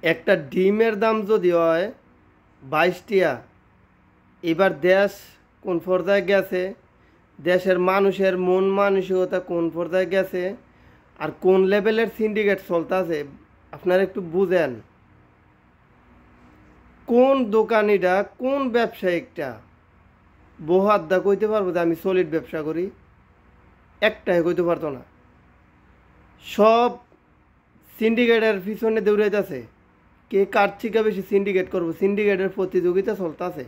একটা ডিমের দাম যদি হয় 22 টাকা, এবার দেশ কোন পর্যায়ে গেছে, দেশের মানুষের মন মানসিকতা কোন পর্যায়ে গেছে, আর কোন লেভেলের সিন্ডিকেট চলতেছে আপনারা একটু বুঝেন। কোন দোকানিটা, কোন ব্যবসায়িকটা বহু আড্ডা কইতে পারবো যে আমি সলিড ব্যবসা করি? একটাই কইতে পারতো না। সব সিন্ডিকেটের পিছনে দৌড়াইতেছে। কে কার থেকে বেশি সিন্ডিকেট করবো, সিন্ডিকেটের প্রতিযোগিতা চলতেছে।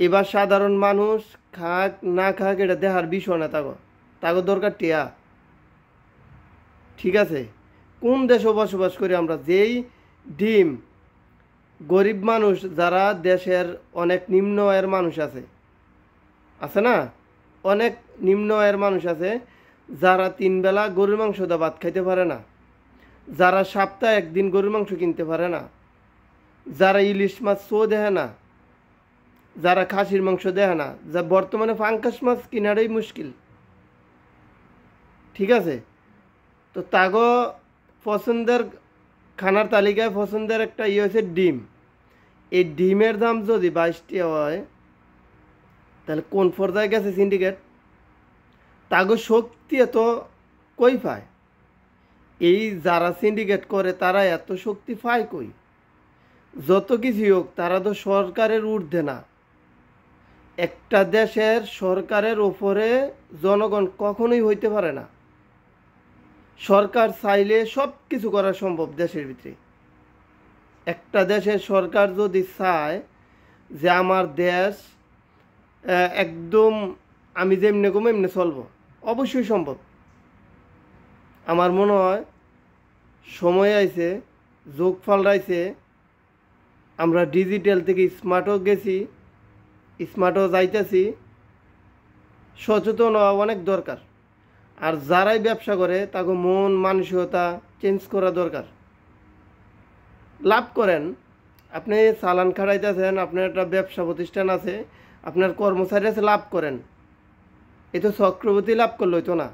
এবার সাধারণ মানুষ খাক না খাক এটা দেখার বিষয় না, তাগো দরকার টিয়া। ঠিক আছে, কোন দেশে বসবাস করি আমরা? যেই ডিম গরিব মানুষ, যারা দেশের অনেক নিম্ন আয়ের মানুষ আছে না, অনেক নিম্ন আয়ের মানুষ আছে, যারা 3 বেলা গরুর মাংস দা ভাত খাইতে পারে না, যারা সপ্তাহে একদিন গরুর মাংস কিনতে পারে না, যারা ইলিশ মাছ শো দেয় না, যারা খাসির মাংস দেয় না, যা বর্তমানে ফাঙ্কাস মাছ কিনারই মুশকিল। ঠিক আছে, তো তাগো পছন্দের খানার তালিকায় পছন্দের একটা হচ্ছে ডিম। এই ডিমের দাম যদি 22 টাকা হয়, তাহলে কোন পর্যায়ে গেছে সিন্ডিকেট? তাগো শক্তি এত কই পায়? এই যারা সিন্ডিকেট করে তারা এত শক্তি পায় কই? যত কিছু হোক, তারা তো সরকারের ঊর্ধ্বে না। একটা দেশের সরকারের ওপরে জনগণ কখনোই হইতে পারে না। সরকার চাইলে সব কিছু করা সম্ভব দেশের ভিতরে। একটা দেশের সরকার যদি চায় যে আমার দেশ একদম আমি যেমনি কম এমনি চলবো, অবশ্যই সম্ভব। আমার মনে হয় সময় আইছে, যোগ পাল্টাইছে, আমরা ডিজিটাল থেকে স্মার্টও গেছি, স্মার্টও যাইতেছি। সচেতন হওয়া অনেক দরকার। আর যারাই ব্যবসা করে তাকে মন মানসিকতা চেঞ্জ করা দরকার। লাভ করেন, আপনি চালান খাড়াইতেছেন, আপনার একটা ব্যবসা প্রতিষ্ঠান আছে, আপনার কর্মচারী আছে, লাভ করেন। এ তো চক্রবর্তী লাভ করলে হইতো না।